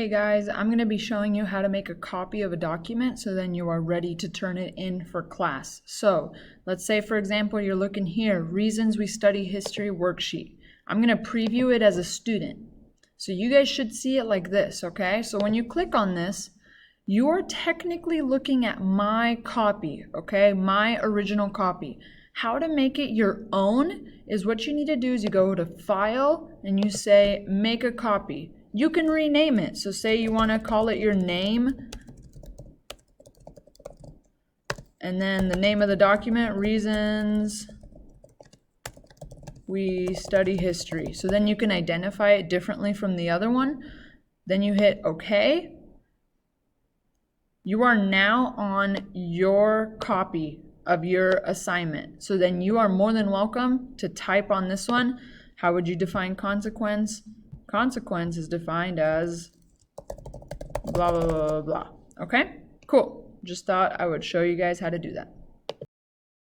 Hey guys, I'm going to be showing you how to make a copy of a document so then you are ready to turn it in for class. So let's say, for example, you're looking here, Reasons We Study History worksheet. I'm going to preview it as a student. So you guys should see it like this, okay? So when you click on this, you are technically looking at my copy, okay? My original copy. How to make it your own is what you need to do is you go to File and you say Make a Copy. You can rename it. So say you want to call it your name and then the name of the document, Reasons We Study History. So then you can identify it differently from the other one. Then you hit OK. You are now on your copy of your assignment. So then you are more than welcome to type on this one. How would you define consequence? Consequence is defined as blah, blah, blah, blah, blah. Okay, cool. Just thought I would show you guys how to do that.